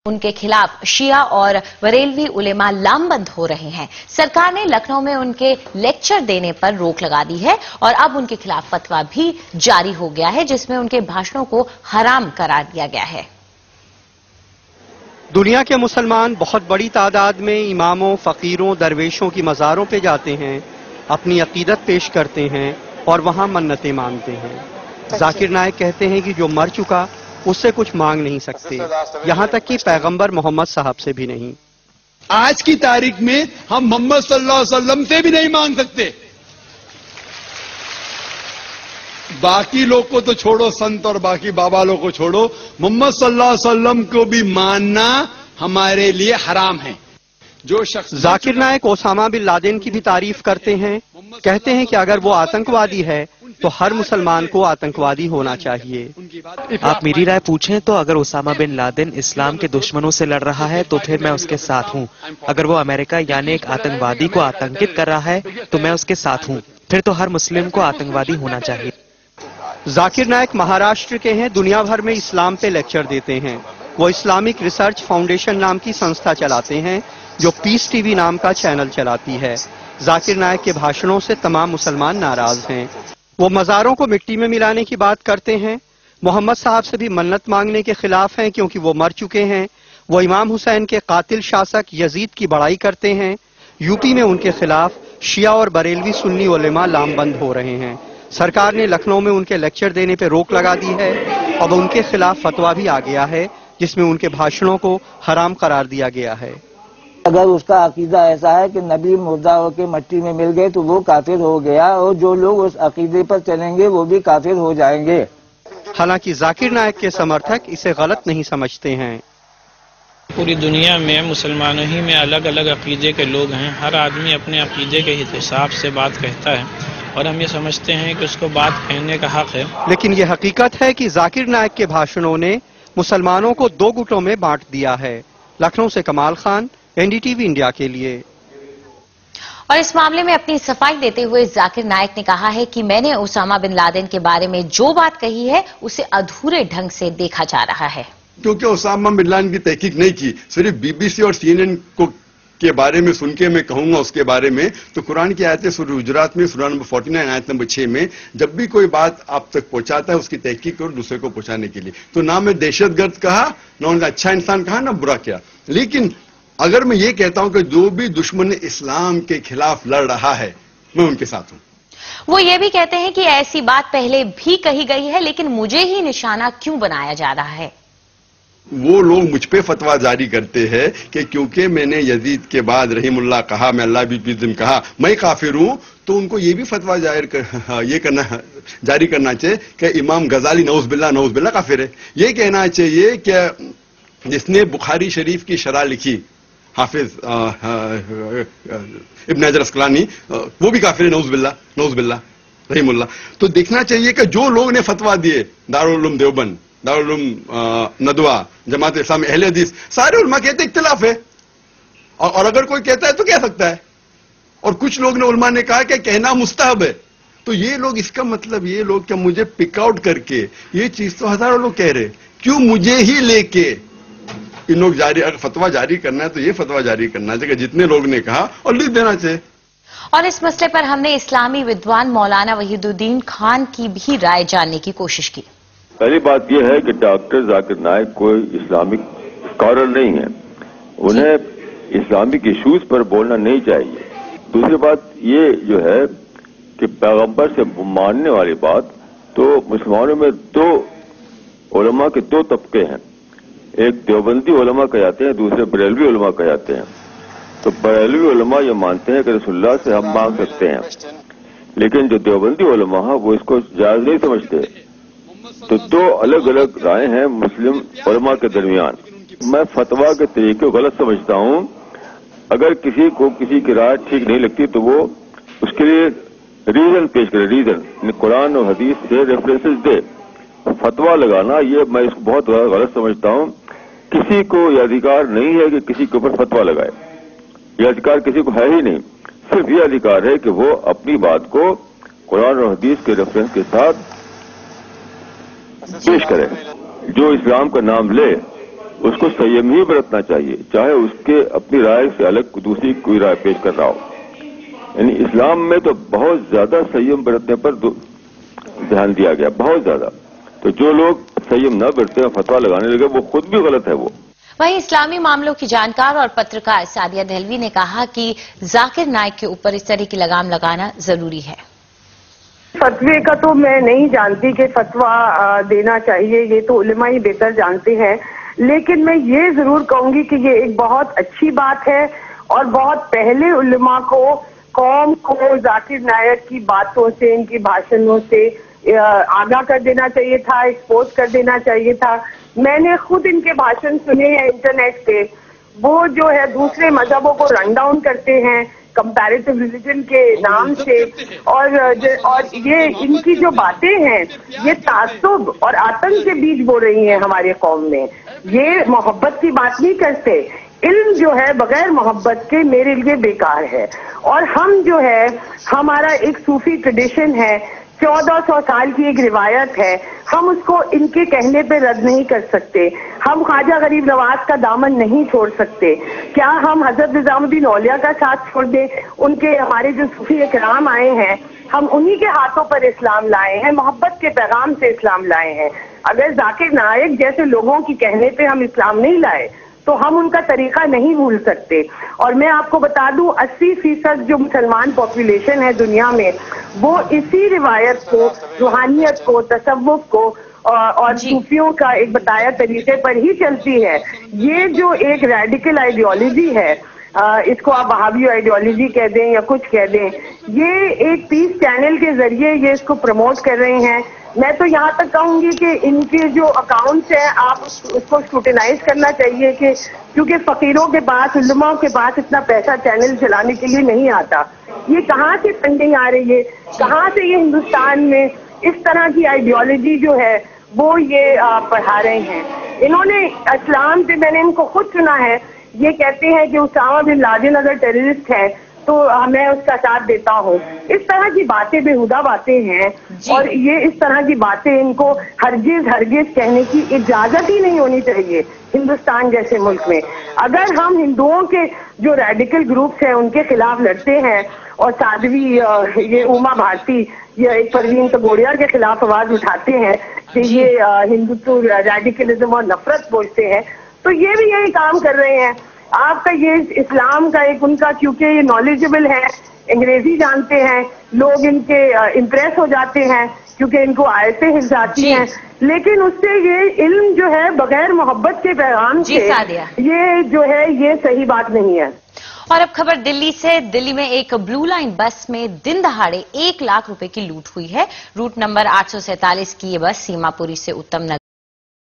उनके खिलाफ शिया और बरेलवी उलेमा लामबंद हो रहे हैं। सरकार ने लखनऊ में उनके लेक्चर देने पर रोक लगा दी है और अब उनके खिलाफ फतवा भी जारी हो गया है, जिसमें उनके भाषणों को हराम करार दिया गया है। दुनिया के मुसलमान बहुत बड़ी तादाद में इमामों, फकीरों, दरवेशों की मज़ारों पे जाते हैं, अपनी अकीदत पेश करते हैं और वहां मन्नतें मांगते हैं। जाकिर नाइक कहते हैं कि जो मर चुका उससे कुछ मांग नहीं सकते, यहां तक कि पैगंबर मोहम्मद साहब से भी नहीं। आज की तारीख में हम मोहम्मद सल्लल्लाहु अलैहि वसल्लम से भी नहीं मांग सकते। बाकी लोग को तो छोड़ो, संत और बाकी बाबा लोग को छोड़ो, मोहम्मद सल्लल्लाहु अलैहि वसल्लम को भी मानना हमारे लिए हराम है। जो शख्स Zakir Naik Osama bin Laden की भी तारीफ करते हैं, कहते हैं कि अगर वो आतंकवादी है तो हर मुसलमान को आतंकवादी होना चाहिए। आप मेरी राय पूछें तो अगर ओसामा बिन लादेन इस्लाम के दुश्मनों से लड़ रहा है तो फिर मैं उसके साथ हूं। अगर वो अमेरिका यानी एक आतंकवादी को आतंकित कर रहा है तो मैं उसके साथ हूं। फिर तो हर मुस्लिम को आतंकवादी होना चाहिए। जाकिर नाइक महाराष्ट्र के हैं, दुनिया भर में इस्लाम पे लेक्चर देते हैं। वो इस्लामिक रिसर्च फाउंडेशन नाम की संस्था चलाते हैं जो पीस टीवी नाम का चैनल चलाती है। जाकिर नाइक के भाषणों से तमाम मुसलमान नाराज हैं। वो मज़ारों को मिट्टी में मिलाने की बात करते हैं, मोहम्मद साहब से भी मन्नत मांगने के खिलाफ हैं क्योंकि वो मर चुके हैं। वो इमाम हुसैन के कातिल शासक यजीद की बड़ाई करते हैं। यूपी में उनके खिलाफ शिया और बरेलवी सुन्नी उलेमा लामबंद हो रहे हैं। सरकार ने लखनऊ में उनके लेक्चर देने पर रोक लगा दी है। अब उनके खिलाफ फतवा भी आ गया है जिसमें उनके भाषणों को हराम करार दिया गया है। अगर उसका अकीदा ऐसा है कि नबी मुर्दा होकर मट्टी में मिल गए तो वो काफिर हो गया, और जो लोग उस अकीदे पर चलेंगे वो भी काफिर हो जाएंगे। हालांकि जाकिर नाइक के समर्थक इसे गलत नहीं समझते हैं। पूरी दुनिया में मुसलमानों ही में अलग अलग अकीदे के लोग हैं। हर आदमी अपने अकीदे के हिसाब से बात कहता है और हम ये समझते हैं कि उसको बात कहने का हक है। लेकिन ये हकीकत है कि जाकिर नाइक के भाषणों ने मुसलमानों को दो गुटों में बांट दिया है। लखनऊ से कमाल खान, एनडीटीवी इंडिया के लिए। और इस मामले में अपनी सफाई देते हुए जाकिर नाइक ने कहा है कि मैंने ओसामा बिन लादेन के बारे में जो बात कही है उसे अधूरे ढंग से देखा जा रहा है। क्योंकि ओसामा बिन लादेन की तहकीक नहीं की, सिर्फ बीबीसी और सीएनएन को के बारे में सुन के मैं कहूंगा उसके बारे में, तो कुरान की आयतें सूरह हुजरात में सूरह नंबर 49 आयत नंबर 6 में जब भी कोई बात आप तक पहुंचाता है उसकी तहकीक करो दूसरे को पहुंचाने के लिए। तो ना मैं दहशतगर्द कहा, ना उनका अच्छा इंसान कहा, ना बुरा किया। लेकिन अगर मैं ये कहता हूं कि जो भी दुश्मन इस्लाम के खिलाफ लड़ रहा है मैं उनके साथ हूं। वो ये भी कहते हैं कि ऐसी बात पहले भी कही गई है, लेकिन मुझे ही निशाना क्यों बनाया जा रहा है। वो लोग मुझ पे फतवा जारी करते हैं कि क्योंकि मैंने यजीद के बाद रहीमुल्लाह कहा, मैं अल्लाह भी कहा, मैं काफिर हूं, तो उनको ये भी फतवा जारी करना चाहिए कि इमाम गजाली नऊज बिल्ला काफिर है। ये कहना चाहिए कि जिसने बुखारी शरीफ की शरह लिखी हाफिज इब्न हजर अस्कलानी, वो भी काफिर है, नऊज बिल्ला रहीमुल्लाह। तो देखना चाहिए कि जो लोग ने फतवा दिए, दारुल उलूम देवबंद, दारुल उलूम नदवा, जमात इस्लामी, अहले हदीस, सारे उलमा कहते इख्तिलाफ है और अगर कोई कहता है तो कह सकता है। और कुछ लोग ने उलमा ने कहा कि कहना मुस्तहब है। तो ये लोग, इसका मतलब ये लोग क्या मुझे पिक आउट करके ये चीज तो हजारों लोग कह रहे, क्यों मुझे ही लेके इन लोग अगर फतवा जारी करना है तो ये फतवा जारी करना चाहिए जितने लोग ने कहा और लिख देना चाहिए। और इस मसले पर हमने इस्लामी विद्वान मौलाना वहीदुद्दीन खान की भी राय जानने की कोशिश की। पहली बात यह है कि डॉक्टर जाकिर नाइक कोई इस्लामिक स्कॉलर नहीं है, उन्हें इस्लामिक इश्यूज पर बोलना नहीं चाहिए। दूसरी बात ये जो है कि पैगंबर से मानने वाली बात, तो मुसलमानों में दो उलमा के दो तबके हैं, एक देवबंदी उलमा कहलाते हैं, दूसरे बरेलवी उलमा कहलाते हैं। तो बरेलवी उलमा ये मानते हैं कि रसूलुल्लाह से हम मांग सकते हैं, लेकिन जो देवबंदी उलमा है वो इसको जायज नहीं समझते। तो दो अलग अलग राय हैं मुस्लिम उलमा के दरमियान। मैं फतवा के तरीके को गलत समझता हूं। अगर किसी को किसी की राय ठीक नहीं लगती तो वो उसके लिए रीजन पेश करे, रीजन कुरान और हदीस से रेफरेंसेस दे। फतवा लगाना ये मैं इसको बहुत गलत समझता हूं। किसी को यह अधिकार नहीं है कि किसी के ऊपर फतवा लगाए, यह अधिकार किसी को है ही नहीं। सिर्फ ये अधिकार है कि वो अपनी बात को कुरान और हदीस के रेफरेंस के साथ पेश करे। जो इस्लाम का नाम ले اس کو संयम ہی برتنا چاہیے, چاہے اس کے اپنی رائے سے الگ دوسری کوئی رائے پیش کر رہا ہو. یعنی اسلام میں تو بہت زیادہ संयम برتنے پر دھیان دیا گیا, بہت زیادہ. تو جو لوگ संयम نہ برتے اور فتویٰ لگانے لگے وہ خود بھی غلط ہے. وہ وہیں اسلامی معاملوں کی جانکار اور پترکار سعدیہ دہلوی نے کہا کہ ذاکر نائک کے اوپر اس طرح کی لگام لگانا ضروری ہے. فتوے کا تو میں نہیں جانتی کہ فتویٰ دینا چاہیے, یہ تو علماء ہی بہتر جانتے ہیں. لیکن میں یہ ضرور کہوں گی کہ یہ ایک بہت اچھی بات ہے اور بہت پہلے علماء کو قوم کو ذاکر نائک کی باتوں سے, ان کی بھاشنوں سے آگاہ کر دینا چاہیے تھا, ایکسپوز کر دینا چاہیے تھا. میں نے خود ان کے بھاشن سنے ہیں انٹرنیٹ پہ. وہ جو ہے دوسرے مذہبوں کو رن ڈاؤن کرتے ہیں کمپیریٹو ریلیجن کے نام سے, اور یہ ان کی جو باتیں ہیں یہ تعصب اور آتنک کے بیچ بول رہی ہیں ہماری قوم میں. یہ محبت کی بات نہیں کرتے. علم جو ہے بغیر محبت کے میرے لیے بیکار ہے. اور ہم جو ہے ہمارا ایک صوفی ٹریڈیشن ہے, 1400 سال کی ایک روایت ہے, ہم اس کو ان کے کہنے پہ رد نہیں کر سکتے. ہم خواجہ غریب نواز کا دامن نہیں چھوڑ سکتے. کیا ہم حضرت نظام الدین اولیاء کا ساتھ چھوڑ دیں؟ ان کے ہمارے جو صوفی اکرام آئے ہیں ہم انہی کے ہاتھوں پر اسلام لائے ہیں, محبت کے پیغام سے اسلام لائے ہیں. اگر ذاکر نائک جیسے لوگوں کی کہنے پہ ہم اسلام نہیں لائے تو ہم ان کا طریقہ نہیں بھول سکتے. اور میں آپ کو بتا دوں 80% جو مسلمان پاپولیشن ہے دنیا میں وہ اسی روایت کو, روحانیت کو, تصوف کو اور صوفیوں کا ایک بتایا طریقے پر ہی چلتی ہے. یہ جو ایک ریڈیکل آئیڈیالوجی ہے, اس کو آپ وہابی آئیڈیالوجی کہہ دیں یا کچھ کہہ دیں, یہ ایک پیس چینل کے ذریعے یہ اس کو پروموٹ کر رہے ہیں. میں تو یہاں تک کہوں گی کہ ان کے جو اکاؤنٹس ہیں آپ اس کو اسکروٹینائز کرنا چاہیے, کہ کیونکہ فقیروں کے پاس, علماء کے پاس اتنا پیسہ چینل چلانے کے لیے نہیں آتا. یہ کہاں سے فنڈنگ آ رہی ہے, کہاں سے یہ ہندوستان میں اس طرح کی آئیڈیالوجی جو ہے وہ یہ پڑھا رہے ہیں. انہوں نے اسلام سے, میں نے ان کو خود سنا ہے, یہ کہتے ہیں کہ اسامہ بن لادن اگر ٹیررسٹ ہے تو میں اس کا ساتھ دیتا ہوں. اس طرح کی باتیں بےہودہ باتیں ہیں اور یہ اس طرح کی باتیں ان کو ہرگز کہنے کی اجازت ہی نہیں ہونی چاہیے ہندوستان جیسے ملک میں. اگر ہم ہندوؤں کے جو ریڈیکل گروپس ہیں ان کے خلاف لڑتے ہیں اور سادھوی یہ اوما بھارتی یا ایک پروین توگڑیا کے خلاف آواز اٹھاتے ہیں کہ یہ ہندوتو ریڈیکلزم اور نفرت بولتے ہیں, تو یہ بھی یہی کام کر رہے ہیں. آپ کا یہ اسلام کا ایک ان کا, کیونکہ یہ نالجبل ہے, انگریزی جانتے ہیں, لوگ ان کے امپریس ہو جاتے ہیں کیونکہ ان کو آیتیں حفظ آتی ہیں, لیکن اس سے یہ علم جو ہے بغیر محبت کے پیغام سے یہ جو ہے یہ صحیح بات نہیں ہے. اور اب خبر دلی سے. دلی میں ایک بلو لائن بس میں دن دہاڑے 1 لاکھ روپے کی لوٹ ہوئی ہے. روٹ نمبر 847 کی یہ بس سیما پوری سے اتم نگر